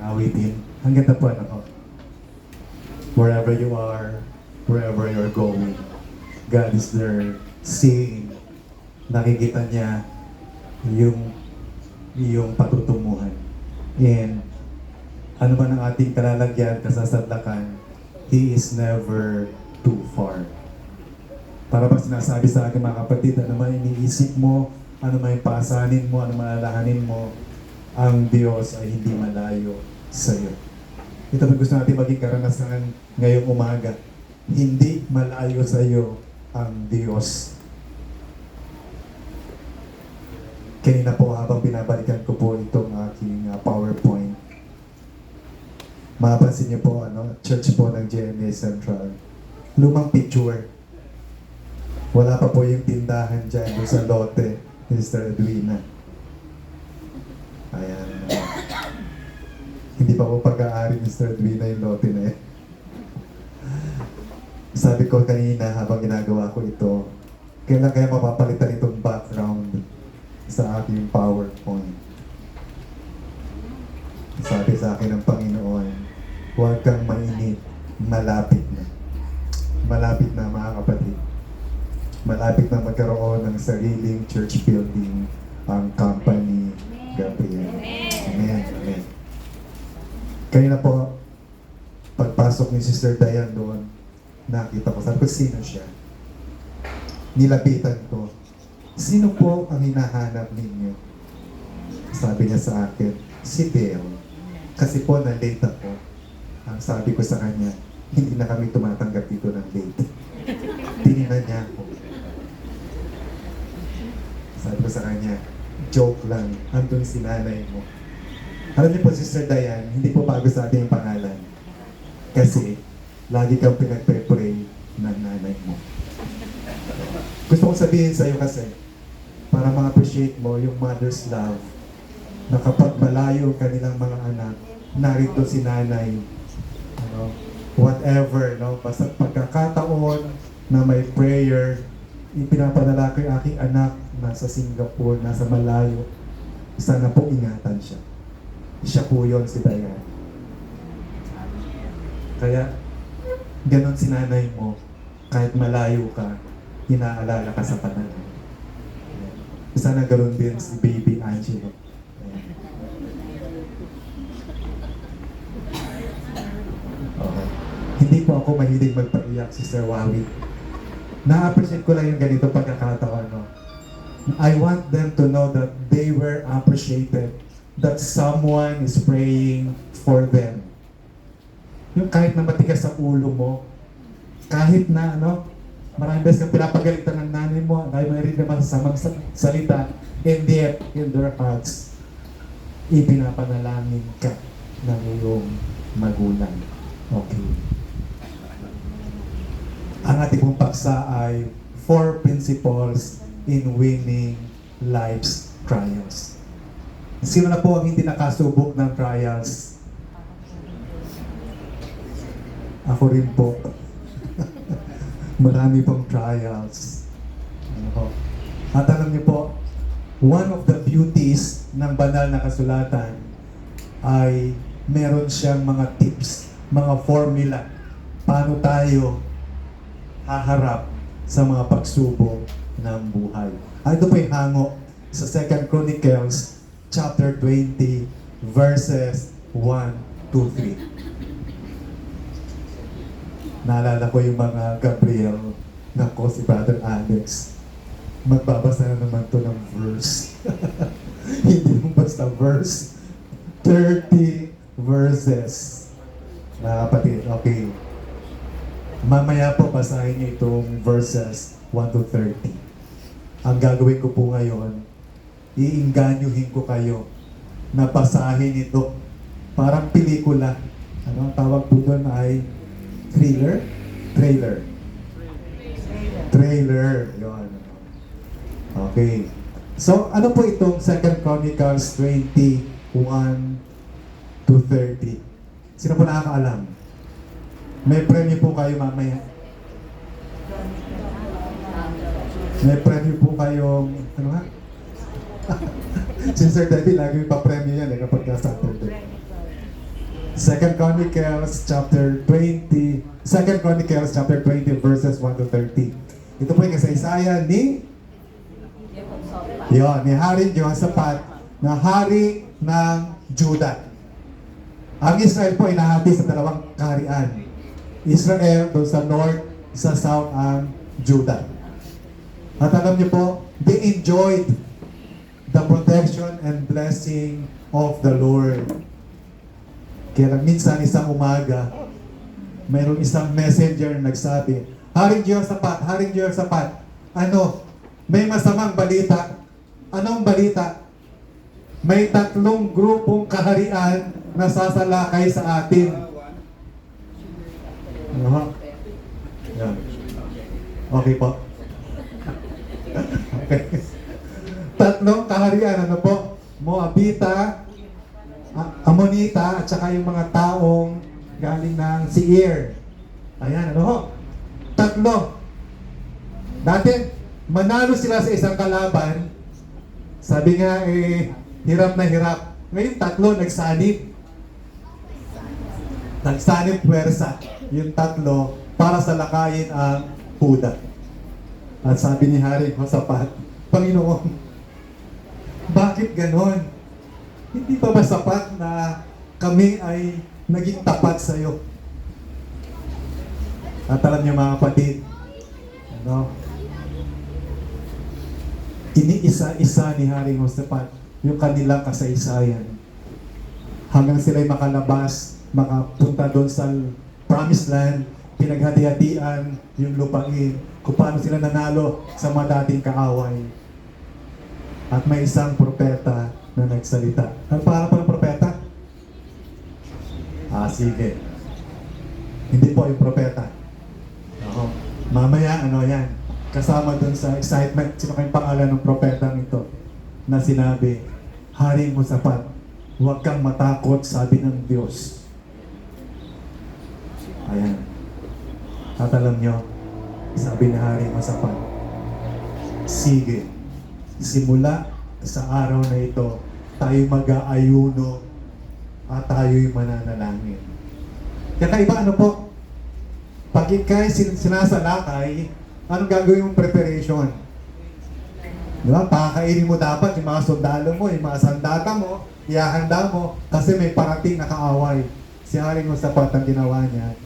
awitin. Ang ganda po, ano, wherever you are, wherever you're going, God is there seeing, nakikita niya yung patutunguhan. And ano man ang ating kalalagyan, kasasadlakan, He is never too far. Para ba sinasabi sa akin mga kapatid, ano man iniisip mo, ano man paasanin mo, ano man alalahanin mo, ang Diyos ay hindi malayo sa iyo. Ito ang gusto natin maging karanasan ngayong umaga. Hindi malayo sa iyo ang Diyos. Kanina po habang binabalikan ko po itong aking PowerPoint, mapapansin niyo po, church po ng GMA Central. Lumang picture. Wala pa po yung tindahan dyan doon sa lote, Mr. Edwina. Ayan. Hindi pa po pag-aari, Mr. Edwina, yung lote na yan. Sabi ko kanina habang ginagawa ko ito, kailan kaya mapapalitan itong background sa aking PowerPoint? Sabi sa akin ng Panginoon, huwag kang mainit, malapit na. Malapit na mga kapatid. Malapit na magkaroon ng sariling church building ang company Gabriel. Amen. Amen. Kanina po, pagpasok ni Sister Diane doon, nakita ko, sabi ko, sino siya? Nilapitan ko, sino po ang hinahanap ninyo? Sabi niya sa akin, si Dale. Kasi po, na-late ako. Ang sabi ko sa kanya, hindi na kami tumatanggap dito ng late. Tinignan niya ako. Sabi ko sa kanya, joke lang, andun si nanay mo. Alam niyo po, Sister Diane, hindi po bago sa ating pangalan. Kasi, lagi kang pinagpe-pray ng nanay mo. Gusto kong sabihin sa iyo kasi, para ma-appreciate mo yung mother's love, na kapag malayo kanilang mga anak, narito si nanay, whatever, basta pagkakataon na may prayer, ipinapadala ko yung aking anak, nasa Singapore, nasa malayo, sana po ingatan siya. Siya po yun, si Diane. Kaya, ganon si nanay mo, kahit malayo ka, inaalala ka sa panahon. Sana ganoon din si baby Angelo. Okay. Hindi po ako mahilig magpaiyak, Sister Wawi. Na-appreciate ko lang yung ganito pagkakataon. I want them to know that they were appreciated, that someone is praying for them. Yung kahit na matigas sa ulo mo, kahit na maraming beses kang pinapagalitan ng nanay mo, dahil mayroon naman sa salita, and yet, in their hearts, ipinapanalangin ka ng iyong magulang. Okay. Ang ating pong paksa ay 4 principles in winning life's trials. Sino na po ang hindi nakasubok ng trials? Ako rin po. Marami pong trials. At alam niyo po, one of the beauties ng banal na kasulatan ay meron siyang mga tips, mga formula, paano tayo haharap sa mga pagsubok ng buhay. Ito po yung hango sa 2 Chronicles chapter 20 verses 1 to 3. Naalala ko yung mga Gabriel, nako si Brother Alex. Magbabasa na naman to ng verse. Hindi yung basta verse. 30 verses. Mga kapatid, okay. Mamaya po basahin niyo itong verses 1 to 30. Ang gagawin ko po ngayon, iingganyuhin ko kayo na basahin ito. Parang pelikula. Ang tawag po doon ay thriller? Trailer. Yun. Okay. So, ano po itong 2 Chronicles 21 to 30? Sino po nakakaalam? May premyo po kayo mamaya. May premyo po kayong, ano nga? Si Sir Debbie, lagi may pa-premyo yan kapag ka Saturday. Second Chronicles chapter 20, Second Chronicles chapter 20 verses 1 to 30. Ito po yung kasaysayan ni ni Hari Jehoshaphat na hari ng Judah. Ang Israel po ay nahati sa dalawang kaharian. Israel doon sa north, sa south ang Judah. At alam niyo po, they enjoyed the protection and blessing of the Lord. Kaya lang minsan isang umaga, mayroong isang messenger na nagsabi, Haring Jehoshaphat, ano, may masamang balita. Anong balita? May 3 grupong kaharian na sasalakay sa atin. Ano? Yan. Okay po. Okay. 3 kaharian, ano po? Moabita, Amonita, at saka yung mga taong galing ng Seir. Ayan, ano ho? 3. Dati, manalo sila sa isang kalaban. Sabi nga, hirap na hirap. Ngayon, 3 nagsanib. Nagsanib puwersa. Yung 3 para salakayin ang Huda. At sabi ni Hari Jehoshaphat, Panginoon, bakit ganon? Hindi pa ba sapat na kami ay naging tapat sa iyo? At alam niyo mga kapatid, ano? Iniisa-isa ni Hari Jehoshaphat yung kanilang kasaysayan. Hanggang sila'y makalabas, makapunta doon sa Promised Land, pinaghati-hatian yung lupain, kung paano sila nanalo sa mga dating kaaway. At may isang propeta na nagsalita. Ano para pa ng propeta? Sige. Hindi po yung propeta. Ako. Mamaya, ano yan, kasama dun sa excitement, sino kayong pangalan ng propeta nito na sinabi, Hari Jehoshaphat, huwag kang matakot, sabi ng Diyos. Ayan. At alam nyo, sabi ni Hari Jehoshaphat, sige, simula sa araw na ito, tayo mag-aayuno at tayo'y mananalangin. Kakaiba ano po? Pag ikay sinasalakay, anong gagawin mong preparation? Diba? Pakakainin mo dapat yung mga sundalo mo, yung mga sandata mo, ihahanda mo, kasi may parating na kaaway. Si Hari Jehoshaphat ang ginawa niya,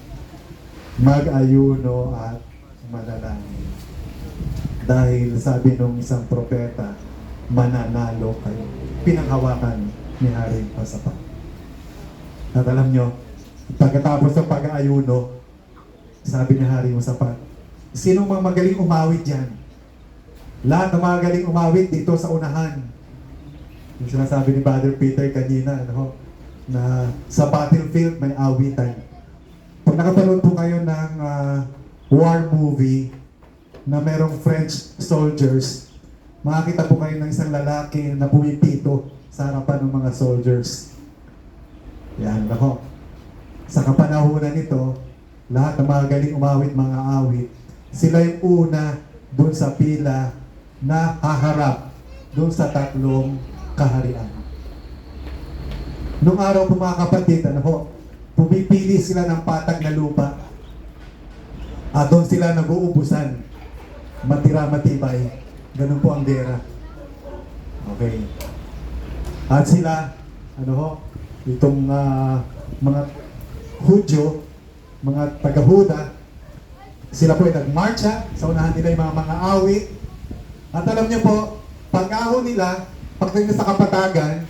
mag-ayuno at manalangin. Dahil sabi nung isang propeta, mananalo kayo. Pinanghawakan ni Hari Jehoshaphat. At alam nyo, pagkatapos ng pag-aayuno, sabi ni Hari Jehoshaphat, sino mga magaling umawit dyan? Lahat ng mga magaling umawit dito sa unahan. Yung sinasabi ni Brother Peter kanina, ano, na sa battlefield may awitan. Pag nakapanood po kayo ng war movie na merong French soldiers, makakita po kayo ng isang lalaki na pumipito sa harapan ng mga soldiers. Yan, ako. Sa kapanahunan nito, lahat ng mga galing umawit, mga awit, sila yung una doon sa pila na haharap doon sa 3 kaharian. Nung araw po mga kapatid, ano ho, pumipili sila ng patag na lupa at doon sila nag-uubusan. Matira matibay. Ganun po ang gera. Okay. At sila, ano ho, itong mga Hudyo, mga taga-Huda, sila po ay nagmarcha, sa unahan nila yung mga awit. At alam niyo po, pag-ahon nila, pagdating sa kapatagan,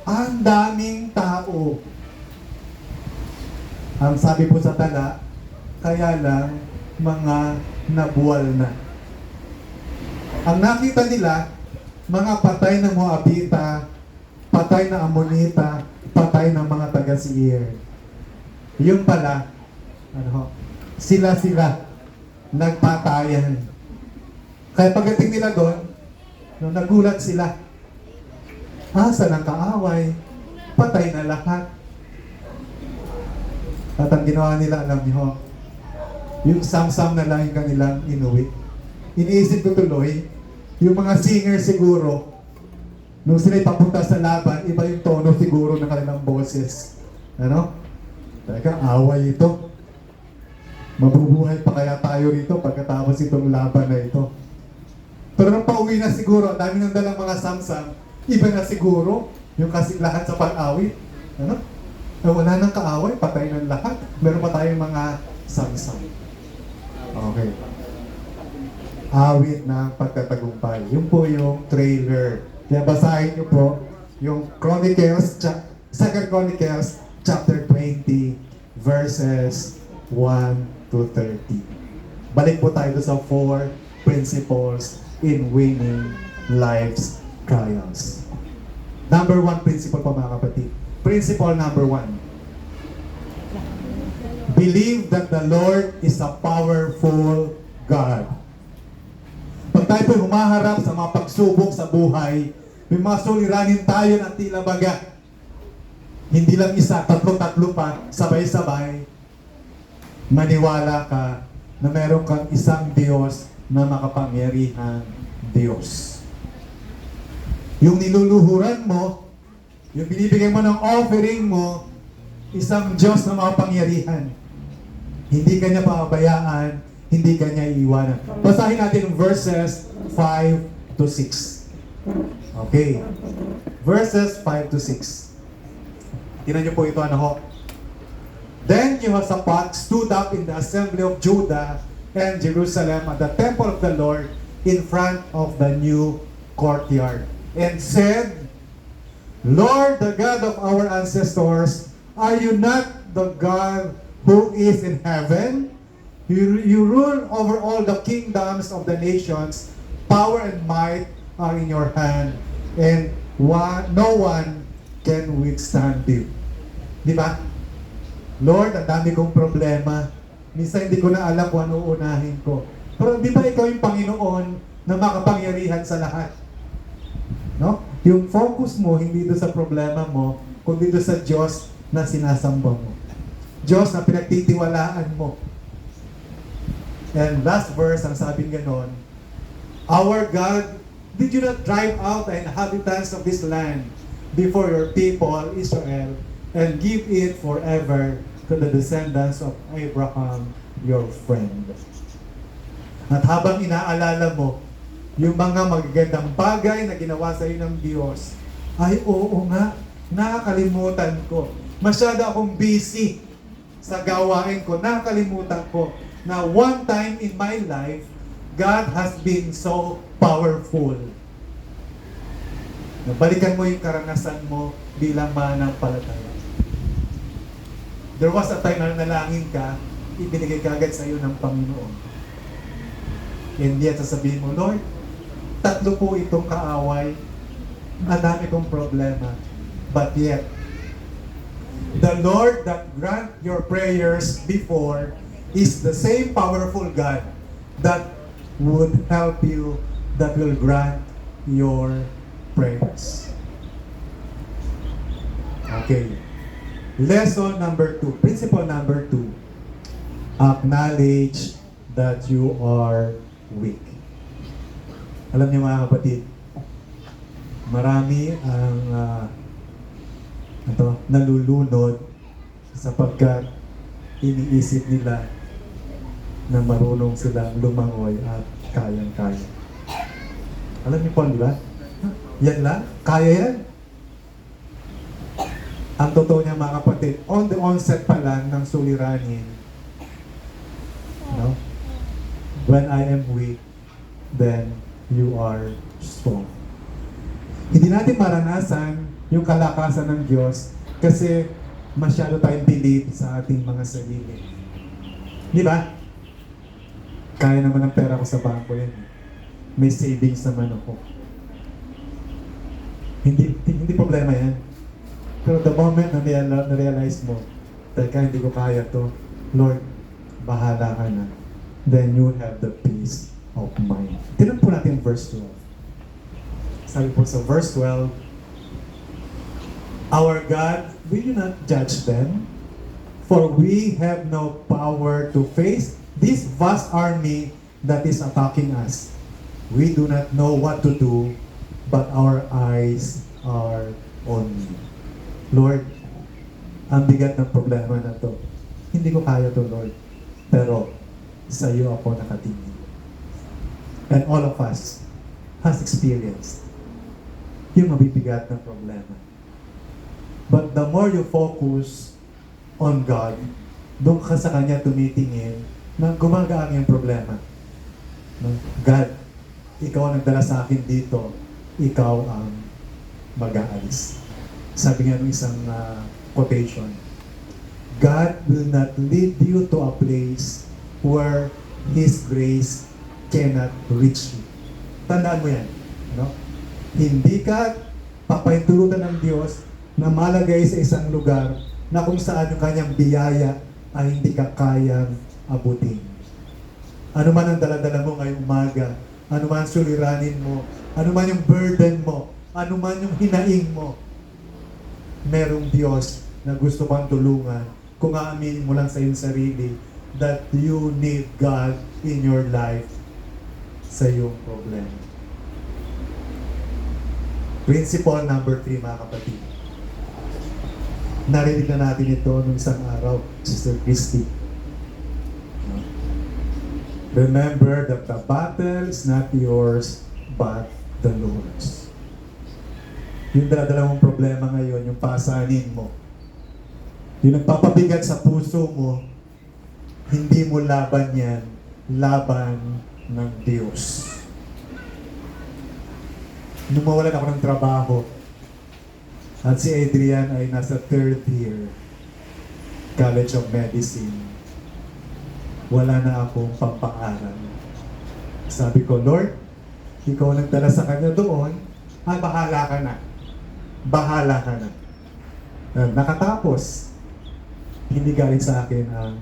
ang daming tao. Ang sabi po sa tala, kaya lang mga nabuwal na. Ang nakita nila, mga patay ng Moabita, patay ng Amonita, patay ng mga taga-Seir. Yun pala, ano, sila nagpatayan. Kaya pagdating nila doon, nung nagulat sila, asa ng kaaway, patay na lahat. At ang ginawa nila, alam niyo, yung sam-sam na lang yung kanilang inuwi. Iniisip ko tuloy, yung mga singer siguro, nung sila'y papunta sa laban, iba yung tono siguro ng kanilang boses. Ano? Teka, away ito. Mabubuhay pa kaya tayo rito pagkatapos itong laban na ito. Pero nung pauwi na siguro, ang dami nang dalang mga samsam, iba na siguro yung kasiglahan sa pag-awit. Ano? Wala nang kaaway, patay ng lahat. Meron pa tayong mga samsam. Okay. Awit ng pagtatagumpay. Yun po yung trailer. Kaya basahin niyo po yung Chronicles, 2 Chronicles chapter 20 verses 1 to 30. Balik po tayo sa 4 principles in winning life's trials. Number 1 principle po mga kapatid. Principle number 1. Believe that the Lord is a powerful God. Pag tayo po humaharap sa mga pagsubok sa buhay, may mga suliranin tayo ng tila baga. Hindi lang isa, tatlo pa, sabay-sabay. Maniwala ka na meron kang isang Diyos na makapangyarihan Diyos. Yung niluluhuran mo, yung binibigay mo ng offering mo, isang Diyos na makapangyarihan. Hindi ka niya pababayaan, hindi ka niya iiwanan. Basahin natin verses 5 to 6. Okay. Verses 5 to 6. Tingnan niyo po ito, ano ho. Then Jehoshaphat stood up in the assembly of Judah and Jerusalem at the temple of the Lord in front of the new courtyard and said, Lord, the God of our ancestors, are you not the God who is in heaven? You rule over all the kingdoms of the nations. Power and might are in your hand, and no one can withstand you. Di ba? Lord, ang dami kong problema. Minsan hindi ko na alam kung ano unahin ko. Pero di ba ikaw yung Panginoon na makapangyarihan sa lahat? No? Yung focus mo, hindi doon sa problema mo, kundi doon sa Diyos na sinasamba mo. Diyos na pinagtitiwalaan mo. And last verse, ang sabing ganon, Our God, did you not drive out the inhabitants of this land before your people, Israel, and give it forever to the descendants of Abraham, your friend? At habang inaalala mo, yung mga magagandang bagay na ginawa sa iyo ng Diyos, ay oo nga, nakakalimutan ko. Masyado akong busy sa gawain ko, nakakalimutan ko na one time in my life, God has been so powerful. Balikan mo yung karanasan mo bilang mananampalataya. There was a time na nalangin ka, ibinigay kagad sa iyo ng Panginoon. And yet, sasabihin mo, Lord, 3 po itong kaaway, ang dami kong problema. But yet, the Lord that grant your prayers before is the same powerful God that would help you, that will grant your prayers. Okay. Lesson number 2, principle number 2, acknowledge that you are weak. Alam niyo mga kapatid, marami ang nalulunod sapagkat iniisip nila na marunong silang lumangoy at kayang-kaya. Alam niyo po, di ba? Yan lang? Kaya yan? Ang totoo niya mga kapatid, on the onset pa lang ng suliranin, no? When I am weak, then you are strong. Hindi natin maranasan yung kalakasan ng Diyos kasi masyado tayong believe sa ating mga sarili. Di ba? Kaya naman ang pera ko sa bangko yan. May savings naman ako. Hindi problema yan. Pero the moment na na-realize mo, teka, hindi ko kaya to, Lord, bahala ka na. Then you have the peace of mind. Tignan po natin verse 12. Sabi po sa verse 12, Our God, will you not judge them? For we have no power to face this vast army that is attacking us. We do not know what to do, but our eyes are on you. Lord, ang bigat ng problema na to. Hindi ko kaya to, Lord. Pero, sa iyo ako nakatingin. And all of us has experienced yung mabibigat ng problema. But the more you focus on God, doon ka sa Kanya tumitingin na gumagaan yung problema. No? God, ikaw ang nagdala sa akin dito, ikaw ang mag-aalis. Sabi nga ng isang quotation, God will not lead you to a place where His grace cannot reach you. Tandaan mo yan. No? Hindi ka papahintulutan ng Diyos na malagay sa isang lugar na kung saan yung kanyang biyaya ay hindi ka kayang abutin. Ano man ang daladala mo ngayong umaga, ano man ang suliranin mo, ano man yung burden mo, ano man yung hinaing mo, merong Diyos na gusto kang tulungan kung aaminin mo lang sa iyong sarili that you need God in your life sa iyong problema. Principle number 3, mga kapatid. Narinig na natin ito nung isang araw, Sister Christy. Remember that the battle is not yours, but the Lord's. Yung dalawang problema ngayon, yung pasanin mo, yung nagpapabigat sa puso mo, hindi mo laban yan, laban ng Diyos. Nung mawalan ako ng trabaho, at si Adrian ay nasa 3rd year, College of Medicine, wala na akong pampaaral. Sabi ko, Lord, ikaw nagdala sa kanya doon, bahala ka na. Bahala ka na. Nakatapos, hindi galing sa akin ang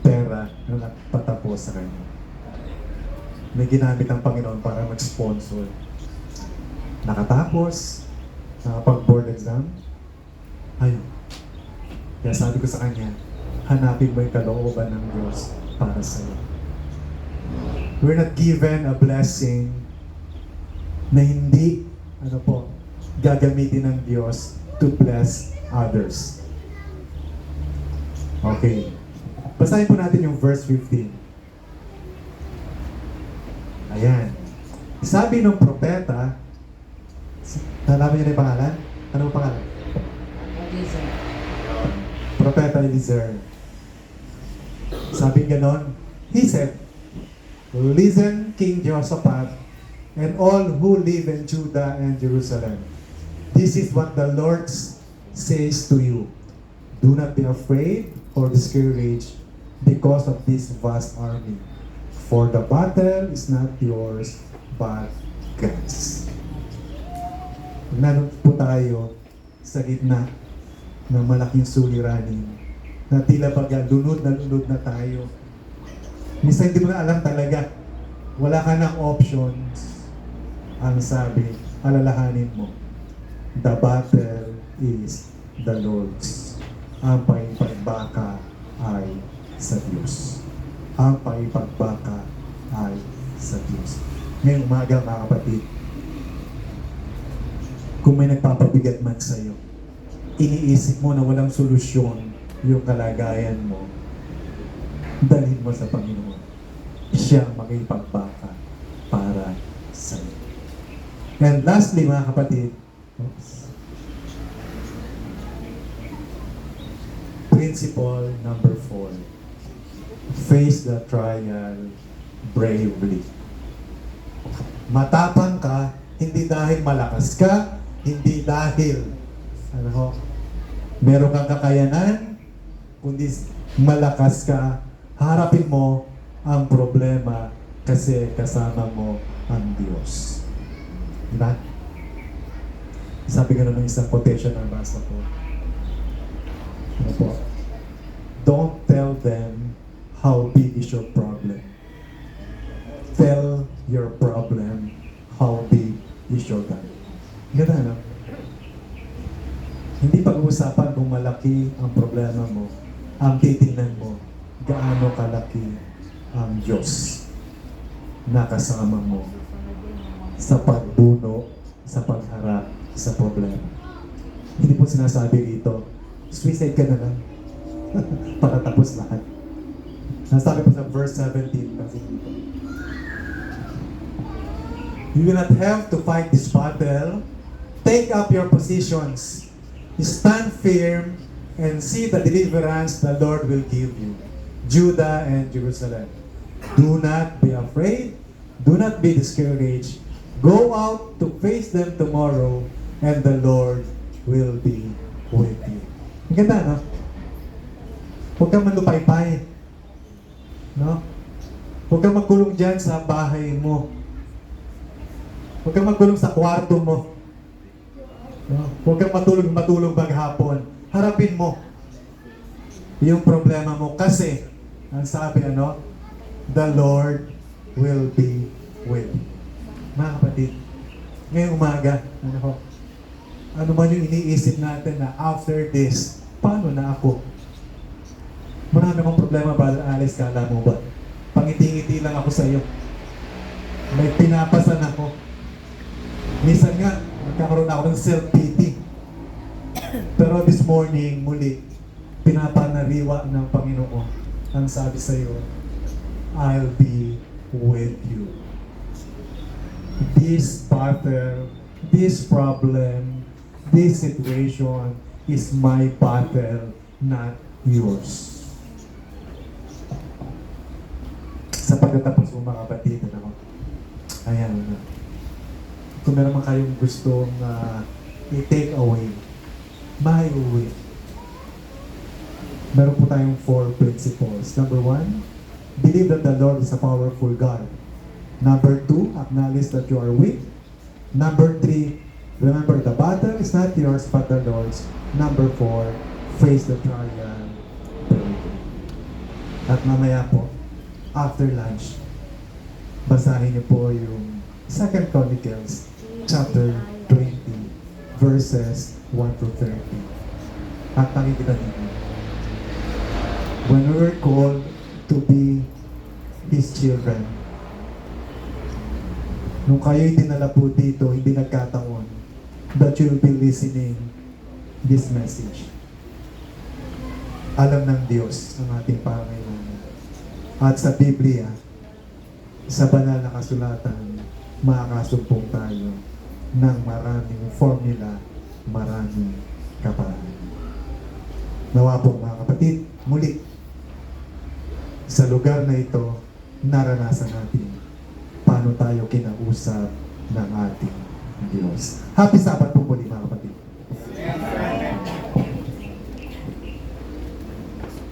pera na patapos sa kanya. May ginamit ang Panginoon para mag-sponsor. Nakatapos, nakapag-board exam, ayun. Kaya sabi ko sa kanya, hanapin mo yung kalooban ng Diyos para sa iyo. We're not given a blessing na hindi, gagamitin ng Diyos to bless others. Okay. Basahin po natin yung verse 15. Ayan. Sabi ng propeta, nalaman niyo na yung pangalan? Ano ang pangalan? Eliezer. Propeta Eliezer. Sabi ganon, he said, listen, King Jehoshaphat, and all who live in Judah and Jerusalem. This is what the Lord says to you. Do not be afraid or discouraged because of this vast army. For the battle is not yours, but God's. Naroon po tayo sa gitna ng malaking suliranin na tila baga lunod na tayo. Minsan hindi mo na alam talaga. Wala ka ng options. Ang sabi, alalahanin mo, the battle is the Lord's. Ang pakipagbaka ay sa Diyos. Ang pakipagbaka ay sa Diyos. Ngayong umaga, mga kapatid, kung may nagpapabigat man sa iyo, iniisip mo na walang solusyon yung kalagayan mo, dalhin mo sa Panginoon. Siya ang makipagbaka para sa iyo. And lastly, mga kapatid, principle number 4, face the trial bravely. Matapang ka, hindi dahil malakas ka, hindi dahil meron kang kakayanan, kundi malakas ka, harapin mo ang problema kasi kasama mo ang Diyos. Diba? Sabi nga ng isang quotation na basa ko. Ano po? Don't tell them how big is your problem. Tell your problem how big is your God. Ganda, no? Hindi pag-uusapan kung malaki ang problema mo. Ang titingnan mo, gaano kalaki ang Diyos na kasama mo sa pagbuno, sa pagharap sa problema. Hindi po sinasabi dito, suicide ka na lang. Para tapos lahat. Nasabi po sa verse 17 kasi dito. You will not have to fight this battle. Take up your positions. Stand firm and see the deliverance the Lord will give you. Judah and Jerusalem. Do not be afraid. Do not be discouraged. Go out to face them tomorrow and the Lord will be with you. Ang ganda, no? Huwag kang malupaypay. No? Huwag kang magkulong dyan sa bahay mo. Huwag kang magkulong sa kwarto mo. No? Huwag kang matulog maghapon. Harapin mo yung problema mo kasi ang sabi the Lord will be with you. Mga kapatid, ngayong umaga, ano man yung iniisip natin na after this, paano na ako? Marami akong problema, Brother Alex, kala mo ba? Pangiti-ngiti lang ako sa iyo. May pinapasan ako. Minsan nga, nagkakaroon ako ng self-pity. Pero this morning, muli, pinapanariwa ng Panginoon. Ang sabi sa iyo, I'll be with you. This battle, this problem, this situation is my battle, not yours. Sa pagkatapos mo mga kapatid, ayan na. Kung meron man kayong gustong i-take away, mai-uwi. Meron po tayong 4 principles. Number 1, believe that the Lord is a powerful God. Number 2, acknowledge that you are weak. Number 3, remember the battle is not yours but the Lord's. Number 4, face the trial bravely. At mamaya po, after lunch, basahin niyo po yung 2 Chronicles chapter 20 verses 1 to 30. At nakikita niyo, when we were called to be His children, nung kayo'y dinala po dito, hindi nagkataon that you'll be listening this message. Alam ng Diyos ang ating pangailangan. At sa Biblia, sa banal na kasulatan, makakasumpong tayo ng maraming formula, maraming kaparaan. Nawa po mga kapatid, muli, sa lugar na ito, naranasan natin paano tayo kinausap ng ating Diyos. Happy Sabbath po muli mga kapatid.